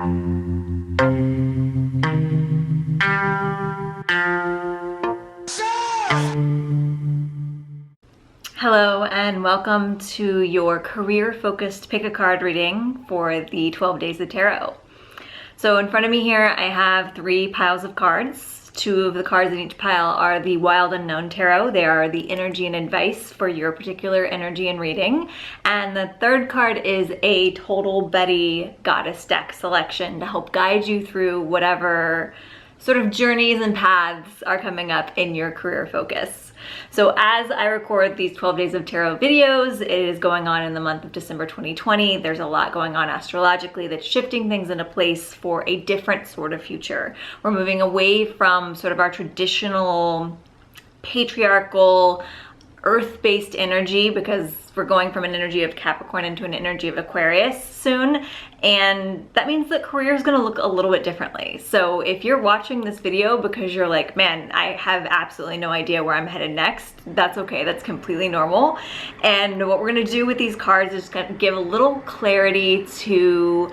Hello and welcome to your career-focused pick a card reading for the 12 Days of Tarot. So in front of me here I have 3 piles of cards. 2 of the cards in each pile are the Wild Unknown Tarot. They are the energy and advice for your particular energy and reading. And the 3rd card is a Total Betty Goddess deck selection to help guide you through whatever sort of journeys and paths are coming up in your career focus. So as I record these 12 Days of Tarot videos, it is going on in the month of December 2020. There's a lot going on astrologically that's shifting things into place for a different sort of future. We're moving away from sort of our traditional patriarchal earth-based energy because we're going from an energy of Capricorn into an energy of Aquarius soon, and that means that career is going to look a little bit differently. So if you're watching this video because you're like, man, I have absolutely no idea where I'm headed next, that's okay. That's completely normal. And what we're going to do with these cards is going to give a little clarity to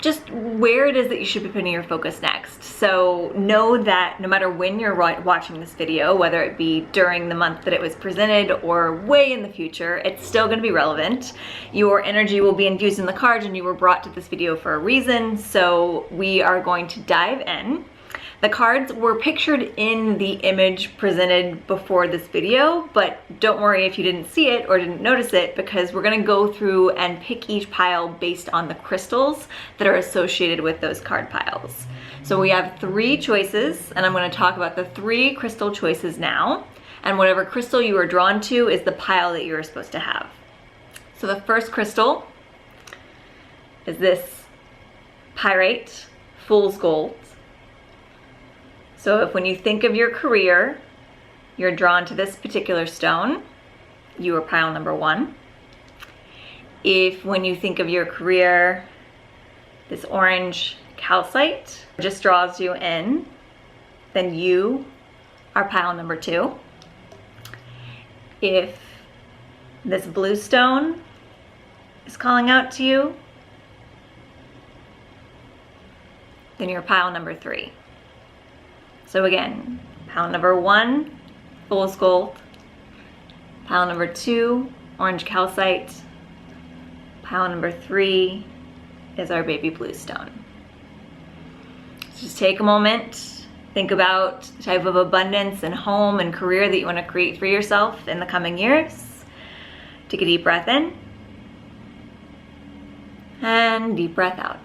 just where it is that you should be putting your focus next. So know that no matter when you're watching this video, whether it be during the month that it was presented or way in the future, it's still going to be relevant. Your energy will be infused in the cards and you were brought to this video for a reason. So we are going to dive in. The cards were pictured in the image presented before this video, but don't worry if you didn't see it or didn't notice it, because we're gonna go through and pick each pile based on the crystals that are associated with those card piles. So we have 3 choices, and I'm gonna talk about the 3 crystal choices now, and whatever crystal you are drawn to is the pile that you're supposed to have. So the first crystal is this Pyrite Fool's Gold. So if when you think of your career, you're drawn to this particular stone, you are pile number 1. If when you think of your career, this orange calcite just draws you in, then you are pile number 2. If this blue stone is calling out to you, then you're pile number 3. So again, pile number 1, Fool's Gold. Pile number 2, orange calcite. Pile number 3 is our baby blue stone. So just take a moment, think about the type of abundance and home and career that you want to create for yourself in the coming years. Take a deep breath in and deep breath out.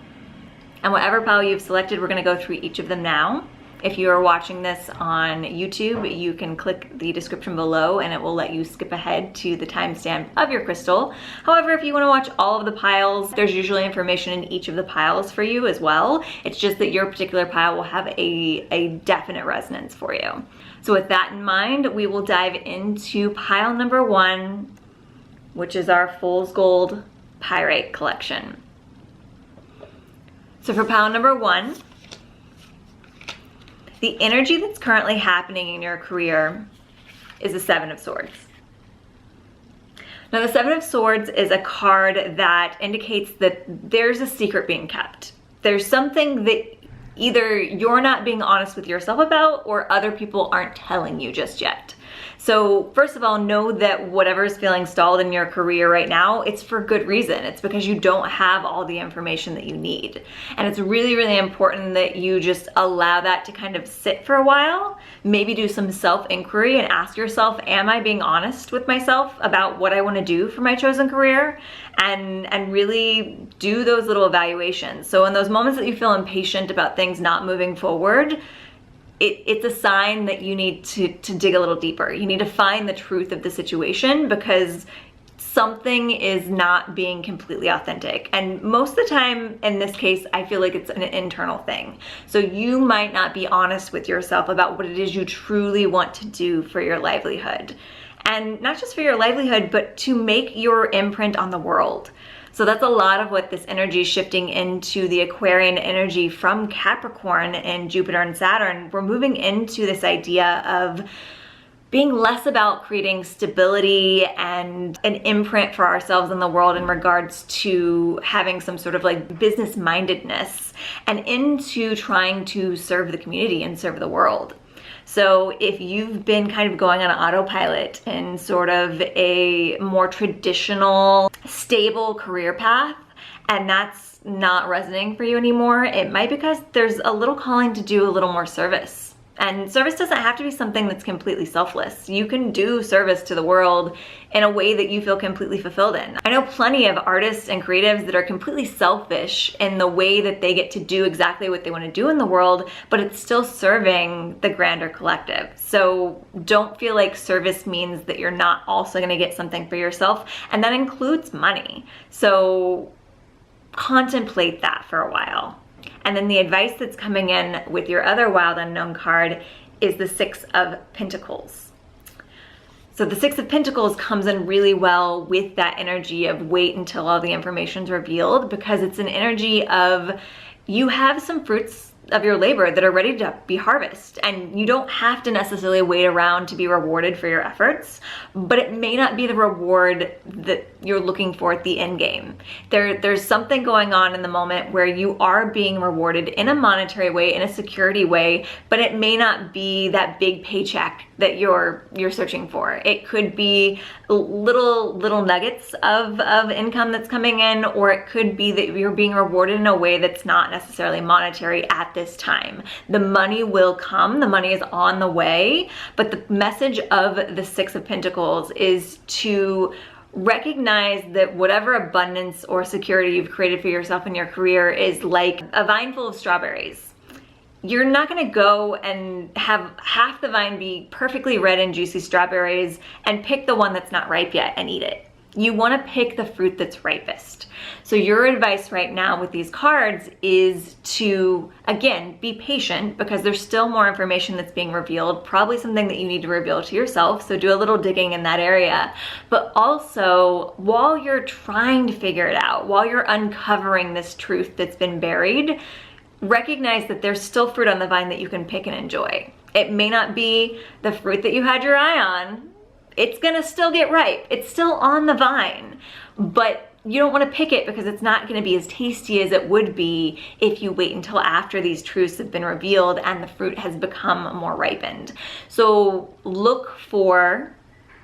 And whatever pile you've selected, we're going to go through each of them now. If you are watching this on YouTube, you can click the description below and it will let you skip ahead to the timestamp of your crystal. However, if you want to watch all of the piles, there's usually information in each of the piles for you as well. It's just that your particular pile will have a definite resonance for you. So with that in mind, we will dive into pile number 1, which is our Fool's Gold Pyrite collection. So for pile number 1, the energy that's currently happening in your career is the 7 of Swords. Now the 7 of Swords is a card that indicates that there's a secret being kept. There's something that either you're not being honest with yourself about or other people aren't telling you just yet. So first of all, know that whatever is feeling stalled in your career right now, it's for good reason. It's because you don't have all the information that you need. And it's really, really important that you just allow that to kind of sit for a while, maybe do some self-inquiry and ask yourself, am I being honest with myself about what I want to do for my chosen career? And really do those little evaluations. So in those moments that you feel impatient about things not moving forward, it's a sign that you need to dig a little deeper. You need to find the truth of the situation because something is not being completely authentic. And most of the time, in this case, I feel like it's an internal thing. So you might not be honest with yourself about what it is you truly want to do for your livelihood. And not just for your livelihood, but to make your imprint on the world. So that's a lot of what this energy is shifting into the Aquarian energy from Capricorn and Jupiter and Saturn. We're moving into this idea of being less about creating stability and an imprint for ourselves in the world in regards to having some sort of like business mindedness, and into trying to serve the community and serve the world. So if you've been kind of going on autopilot in sort of a more traditional, stable career path, and that's not resonating for you anymore, it might be because there's a little calling to do a little more service. And service doesn't have to be something that's completely selfless. You can do service to the world in a way that you feel completely fulfilled in. I know plenty of artists and creatives that are completely selfish in the way that they get to do exactly what they want to do in the world, but it's still serving the grander collective. So don't feel like service means that you're not also going to get something for yourself, and that includes money. So contemplate that for a while. And then the advice that's coming in with your other wild unknown card is the Six of Pentacles. So the Six of Pentacles comes in really well with that energy of wait until all the information's revealed, because it's an energy of you have some fruits of your labor that are ready to be harvested, and you don't have to necessarily wait around to be rewarded for your efforts, but it may not be the reward that you're looking for at the end game. There's something going on in the moment where you are being rewarded in a monetary way, in a security way, but it may not be that big paycheck that you're searching for. It could be little nuggets of income that's coming in, or it could be that you're being rewarded in a way that's not necessarily monetary at this time. The money will come, the money is on the way, but the message of the Six of Pentacles is to recognize that whatever abundance or security you've created for yourself in your career is like a vine full of strawberries. You're not gonna go and have half the vine be perfectly red and juicy strawberries and pick the one that's not ripe yet and eat it. You wanna pick the fruit that's ripest. So your advice right now with these cards is to, again, be patient, because there's still more information that's being revealed, probably something that you need to reveal to yourself, so do a little digging in that area. But also, while you're trying to figure it out, while you're uncovering this truth that's been buried, recognize that there's still fruit on the vine that you can pick and enjoy. It may not be the fruit that you had your eye on. It's gonna still get ripe. It's still on the vine, but you don't want to pick it because it's not going to be as tasty as it would be if you wait until after these truths have been revealed and the fruit has become more ripened. So look for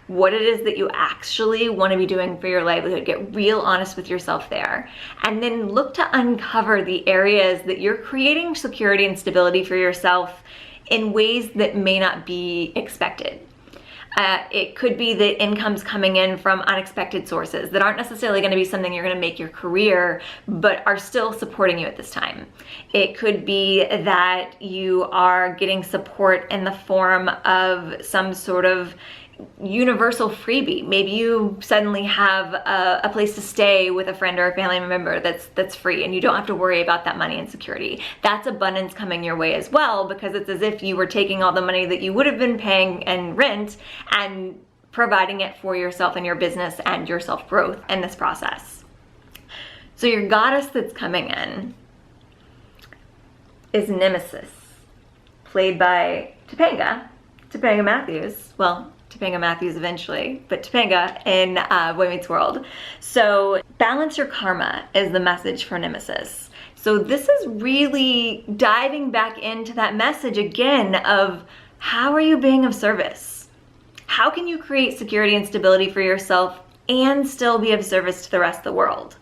what it is that you actually want to be doing for your livelihood. Get real honest with yourself there. And then look to uncover the areas that you're creating security and stability for yourself in ways that may not be expected. It could be that income's coming in from unexpected sources that aren't necessarily going to be something you're going to make your career, but are still supporting you at this time. It could be that you are getting support in the form of some sort of universal freebie. Maybe you suddenly have a place to stay with a friend or a family member that's free, and you don't have to worry about that money and security. That's abundance coming your way as well, because it's as if you were taking all the money that you would have been paying in rent and providing it for yourself and your business and your self-growth in this process. So your goddess that's coming in is Nemesis, played by Topanga Matthews. Well, Topanga Matthews eventually, but Topanga in Boy Meets World. So balance your karma is the message for Nemesis. So this is really diving back into that message again of how are you being of service? How can you create security and stability for yourself and still be of service to the rest of the world?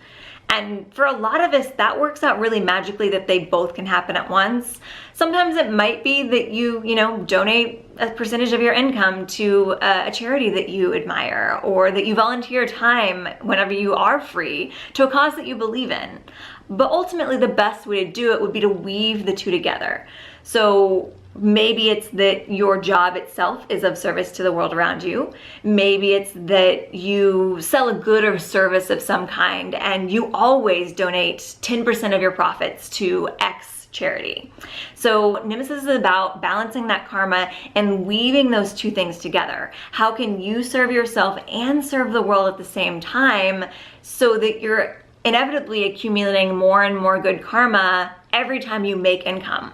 And for a lot of us, that works out really magically that they both can happen at once. Sometimes it might be that you donate a percentage of your income to a charity that you admire, or that you volunteer time whenever you are free to a cause that you believe in. But ultimately, the best way to do it would be to weave the two together. So maybe it's that your job itself is of service to the world around you. Maybe it's that you sell a good or service of some kind and you always donate 10% of your profits to X charity. So Nemesis is about balancing that karma and weaving those two things together. How can you serve yourself and serve the world at the same time so that you're inevitably accumulating more and more good karma every time you make income?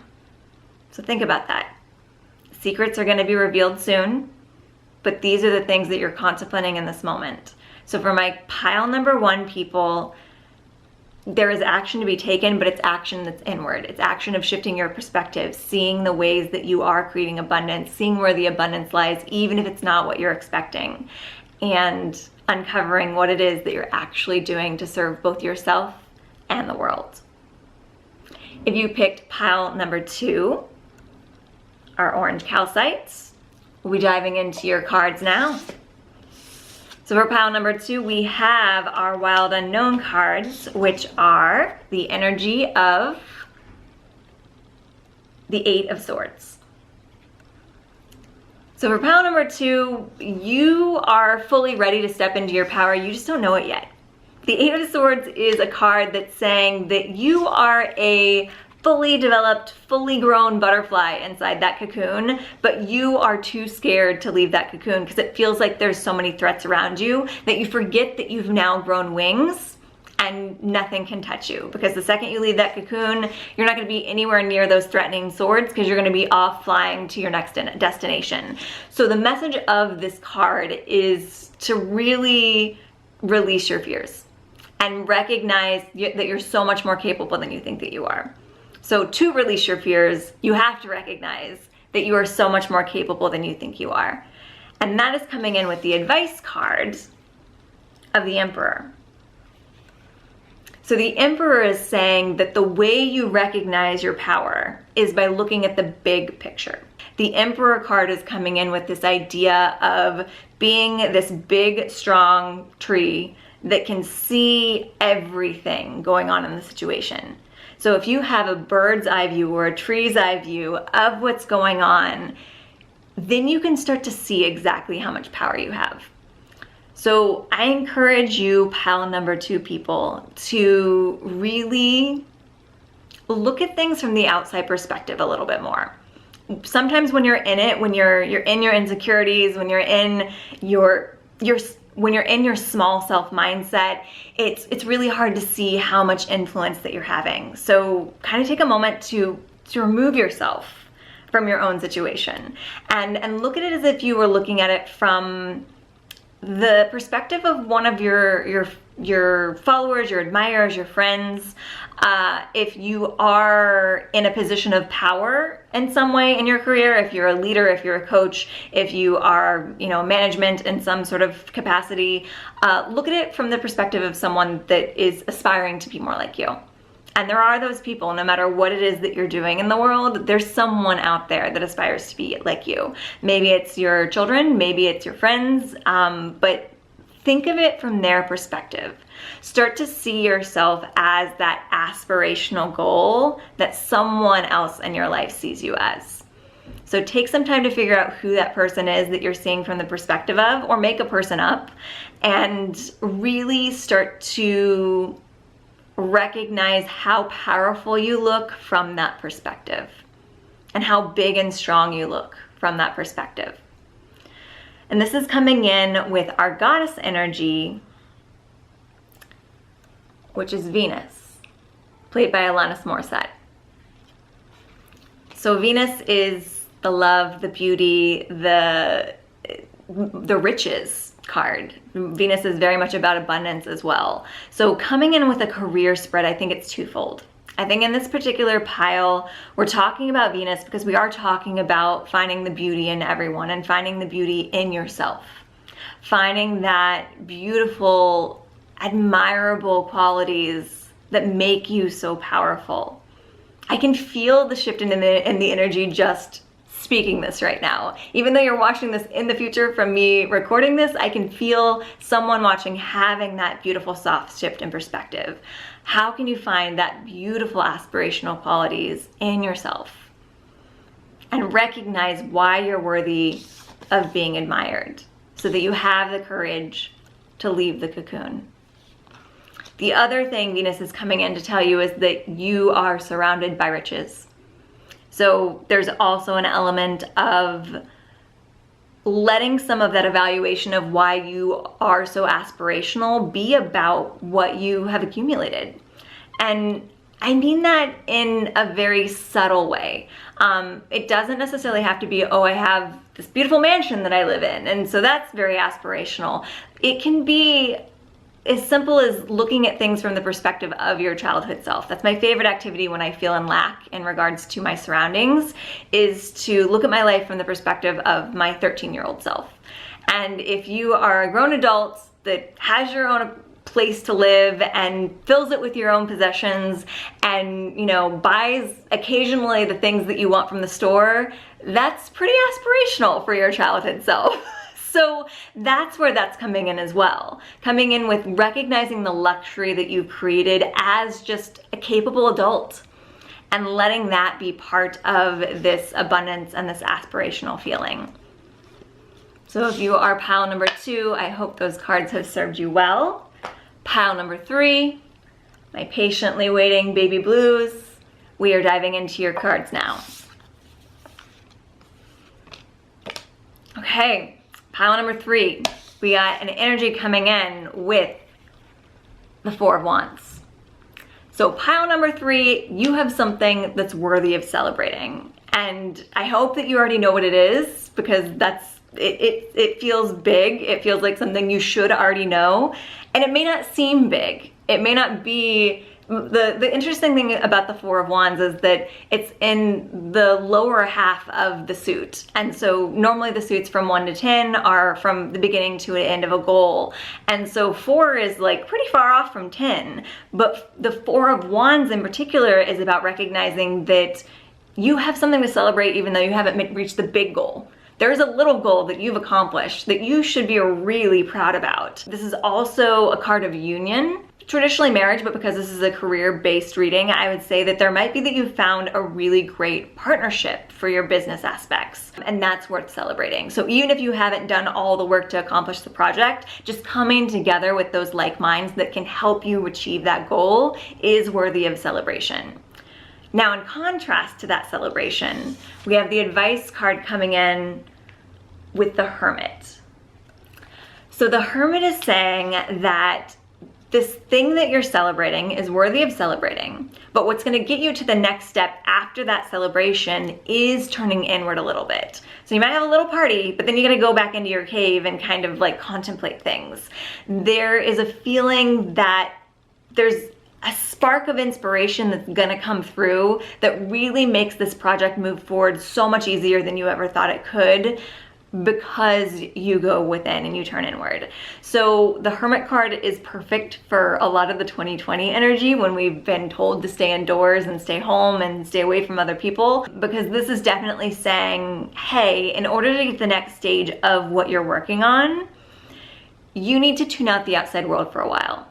So think about that. Secrets are going to be revealed soon. but these are the things that you're contemplating in this moment. So for my pile number 1 people, there is action to be taken, but it's action that's inward. It's action of shifting your perspective, seeing the ways that you are creating abundance, seeing where the abundance lies, even if it's not what you're expecting, and uncovering what it is that you're actually doing to serve both yourself and the world. If you picked pile number 2, our orange calcites, we'll be diving into your cards now. So for pile number 2, we have our Wild Unknown cards, which are the energy of the 8 of Swords. So for pile number 2, you are fully ready to step into your power. You just don't know it yet. The 8 of Swords is a card that's saying that you are a fully developed, fully grown butterfly inside that cocoon, but you are too scared to leave that cocoon because it feels like there's so many threats around you that you forget that you've now grown wings and nothing can touch you. Because the second you leave that cocoon, you're not going to be anywhere near those threatening swords because you're going to be off flying to your next destination. So the message of this card is to really release your fears and recognize that you're so much more capable than you think that you are. So to release your fears, you have to recognize that you are so much more capable than you think you are. And that is coming in with the advice card of the Emperor. So the Emperor is saying that the way you recognize your power is by looking at the big picture. The Emperor card is coming in with this idea of being this big, strong tree that can see everything going on in the situation. So if you have a bird's eye view or a tree's eye view of what's going on, then you can start to see exactly how much power you have. So I encourage you, pile number 2 people, to really look at things from the outside perspective a little bit more. Sometimes when you're in it, when you're in your insecurities, when you're in when you're in your small self mindset, it's really hard to see how much influence that you're having. So kind of take a moment to remove yourself from your own situation and look at it as if you were looking at it from the perspective of one of your followers, your admirers, your friends. If you are in a position of power in some way in your career, if you're a leader, if you're a coach, if you are, management in some sort of capacity, look at it from the perspective of someone that is aspiring to be more like you. And there are those people, no matter what it is that you're doing in the world, there's someone out there that aspires to be like you. Maybe it's your children, maybe it's your friends, but think of it from their perspective. Start to see yourself as that aspirational goal that someone else in your life sees you as. So take some time to figure out who that person is that you're seeing from the perspective of, or make a person up, and really start to recognize how powerful you look from that perspective and how big and strong you look from that perspective. And this is coming in with our goddess energy, which is Venus, played by Alanis Morissette. So Venus is the love, the beauty, the riches card. Venus is very much about abundance as well. So coming in with a career spread, I think it's twofold. I think in this particular pile, we're talking about Venus because we are talking about finding the beauty in everyone and finding the beauty in yourself. Finding that beautiful, admirable qualities that make you so powerful. I can feel the shift in the energy just speaking this right now. Even though you're watching this in the future from me recording this, I can feel someone watching having that beautiful soft shift in perspective. How can you find that beautiful aspirational qualities in yourself and recognize why you're worthy of being admired so that you have the courage to leave the cocoon? The other thing Venus is coming in to tell you is that you are surrounded by riches. So there's also an element of letting some of that evaluation of why you are so aspirational be about what you have accumulated. And I mean that in a very subtle way. It doesn't necessarily have to be, oh, I have this beautiful mansion that I live in, and so that's very aspirational. It can be as simple as looking at things from the perspective of your childhood self. That's my favorite activity when I feel in lack in regards to my surroundings, is to look at my life from the perspective of my 13-year-old self. And if you are a grown adult that has your own place to live and fills it with your own possessions and, you know, buys occasionally the things that you want from the store, that's pretty aspirational for your childhood self. So that's where that's coming in as well. Coming in with recognizing the luxury that you've created as just a capable adult and letting that be part of this abundance and this aspirational feeling. So if you are pile number 2, I hope those cards have served you well. Pile number 3, my patiently waiting baby blues. We are diving into your cards now. Okay, pile number 3, we got an energy coming in with the 4 of Wands. So pile number 3, you have something that's worthy of celebrating. And I hope that you already know what it is, because it feels big. It feels like something you should already know. And it may not seem big. It may not be, the interesting thing about the 4 of Wands is that it's in the lower half of the suit. And so normally the suits from 1 to 10 are from the beginning to the end of a goal. And so 4 is like pretty far off from 10. But the 4 of Wands in particular is about recognizing that you have something to celebrate even though you haven't reached the big goal. There's a little goal that you've accomplished that you should be really proud about. This is also a card of union, traditionally marriage, but because this is a career-based reading, I would say that there might be that you found a really great partnership for your business aspects, and that's worth celebrating. So even if you haven't done all the work to accomplish the project, just coming together with those like minds that can help you achieve that goal is worthy of celebration. Now, in contrast to that celebration, we have the advice card coming in with the Hermit. So the Hermit is saying that this thing that you're celebrating is worthy of celebrating, but what's going to get you to the next step after that celebration is turning inward a little bit. So you might have a little party, but then you're going to go back into your cave and kind of like contemplate things. There is a feeling that there's a spark of inspiration that's gonna come through that really makes this project move forward so much easier than you ever thought it could, because you go within and you turn inward. So the Hermit card is perfect for a lot of the 2020 energy when we've been told to stay indoors and stay home and stay away from other people, because this is definitely saying, hey, in order to get the next stage of what you're working on, you need to tune out the outside world for a while.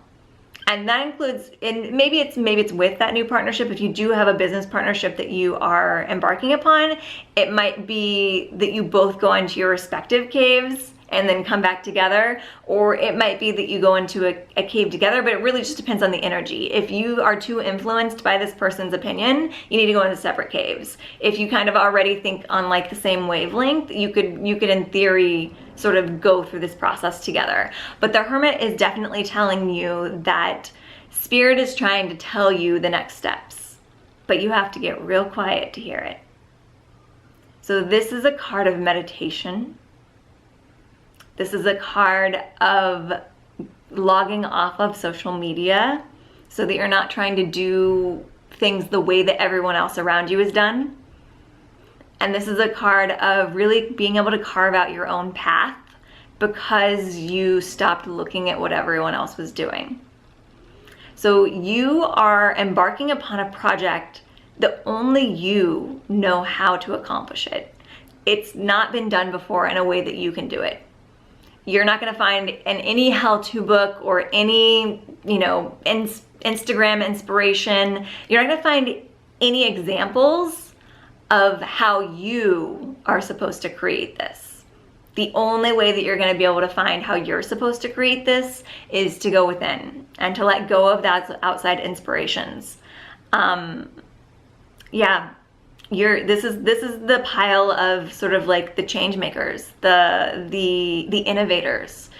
And that includes, and maybe it's with that new partnership. If you do have a business partnership that you are embarking upon, it might be that you both go into your respective caves and then come back together, or it might be that you go into a cave together, but it really just depends on the energy. If you are too influenced by this person's opinion, you need to go into separate caves. If you kind of already think on like the same wavelength, you could in theory sort of go through this process together. But the Hermit is definitely telling you that Spirit is trying to tell you the next steps, but you have to get real quiet to hear it. So this is a card of meditation. This is a card of logging off of social media so that you're not trying to do things the way that everyone else around you is done. And this is a card of really being able to carve out your own path because you stopped looking at what everyone else was doing. So you are embarking upon a project that only you know how to accomplish it. It's not been done before in a way that you can do it. You're not going to find in any how-to book or any, Instagram inspiration, you're not going to find any examples of how you are supposed to create this. The only way that you're going to be able to find how you're supposed to create this is to go within and to let go of that outside inspirations. This is the pile of sort of like the change makers, the innovators.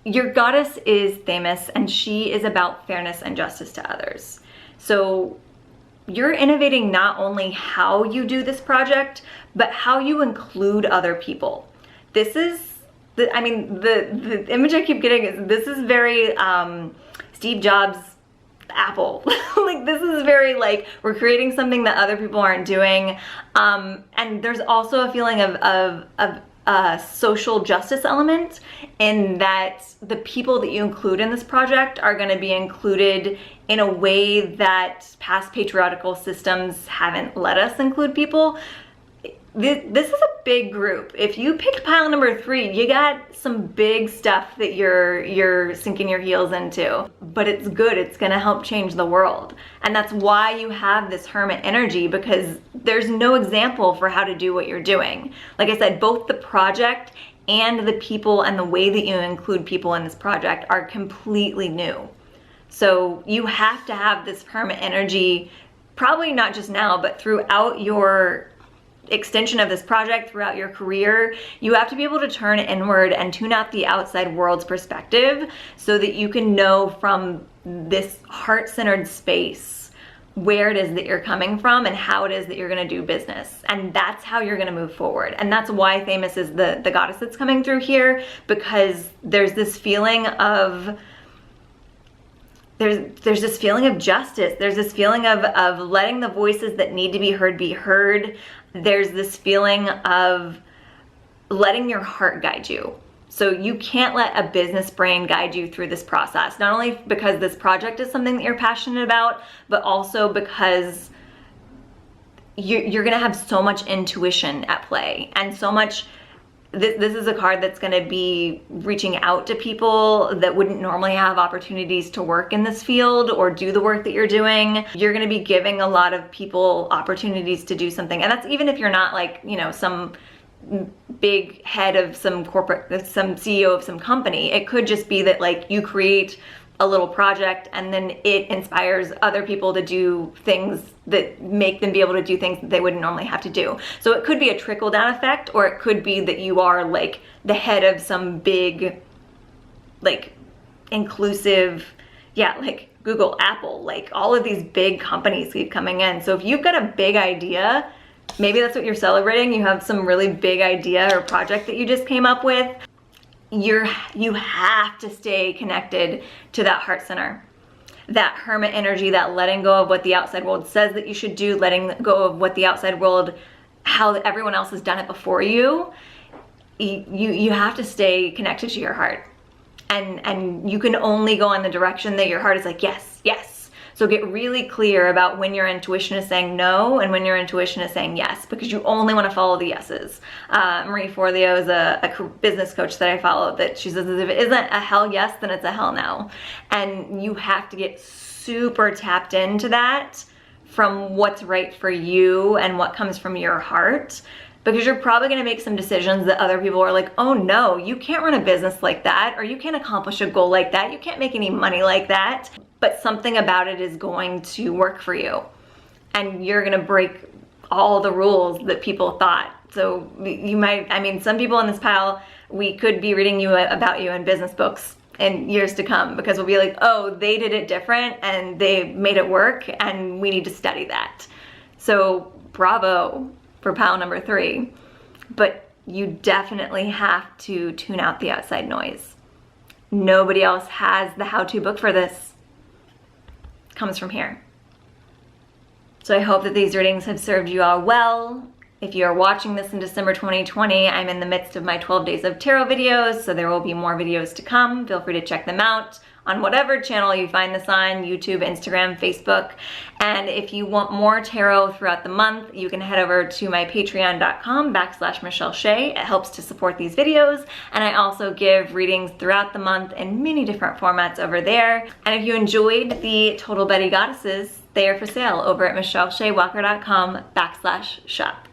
your goddess is Themis, and she is about fairness and justice to others. So you're innovating not only how you do this project, but how you include other people. This is, the image I keep getting is, this is very Steve Jobs Apple. Like, this is very like, we're creating something that other people aren't doing. And there's also a feeling of a social justice element in that the people that you include in this project are going to be included in a way that past patriarchal systems haven't let us include people. This is a big group. If you picked pile number 3, you got some big stuff that you're sinking your heels into, but it's good. It's gonna help change the world. And that's why you have this hermit energy, because there's no example for how to do what you're doing. Like I said, both the project and the people and the way that you include people in this project are completely new. So you have to have this hermit energy, probably not just now, but throughout your extension of this project, throughout your career. You have to be able to turn inward and tune out the outside world's perspective so that you can know from this heart-centered space where it is that you're coming from and how it is that you're going to do business. And that's how you're going to move forward. And that's why Themis is the goddess that's coming through here, because there's this feeling of there's this feeling of justice. There's this feeling of letting the voices that need to be heard. There's this feeling of letting your heart guide you. So you can't let a business brain guide you through this process, not only because this project is something that you're passionate about, but also because you're gonna have so much intuition at play and so much. This is a card that's going to be reaching out to people that wouldn't normally have opportunities to work in this field or do the work that you're doing. You're going to be giving a lot of people opportunities to do something. And that's even if you're not like, you know, some big head of some corporate, some CEO of some company. It could just be that like you create a little project and then it inspires other people to do things that make them be able to do things that they wouldn't normally have to do. So it could be a trickle down effect, or it could be that you are like the head of some big, like inclusive, like Google, Apple, like all of these big companies keep coming in. So if you've got a big idea, maybe that's what you're celebrating. You have some really big idea or project that you just came up with. You have to stay connected to that heart center, that hermit energy, that letting go of what the outside world says that you should do, letting go of what the outside world, how everyone else has done it before you. You have to stay connected to your heart, and you can only go in the direction that your heart is like, yes, yes. So get really clear about when your intuition is saying no and when your intuition is saying yes, because you only want to follow the yeses. Marie Forleo is a business coach that I follow, that she says if it isn't a hell yes, then it's a hell no. And you have to get super tapped into that from what's right for you and what comes from your heart, because you're probably going to make some decisions that other people are like, oh no, you can't run a business like that, or you can't accomplish a goal like that, you can't make any money like that. But something about it is going to work for you, and you're going to break all the rules that people thought. So you might, I mean, some people in this pile, we could be reading about you in business books in years to come, because we'll be like, oh, they did it different and they made it work, and we need to study that. So bravo for pile number 3. But you definitely have to tune out the outside noise. Nobody else has the how-to book for this. It comes from here. So I hope that these readings have served you all well. If you are watching this in December 2020, I'm in the midst of my 12 days of tarot videos, so there will be more videos to come. Feel free to check them out on whatever channel you find this on, YouTube, Instagram, Facebook. And if you want more tarot throughout the month, you can head over to my patreon.com/Michelle Shea. It helps to support these videos. And I also give readings throughout the month in many different formats over there. And if you enjoyed the Total Betty Goddesses, they are for sale over at michelleshewalker.com/shop.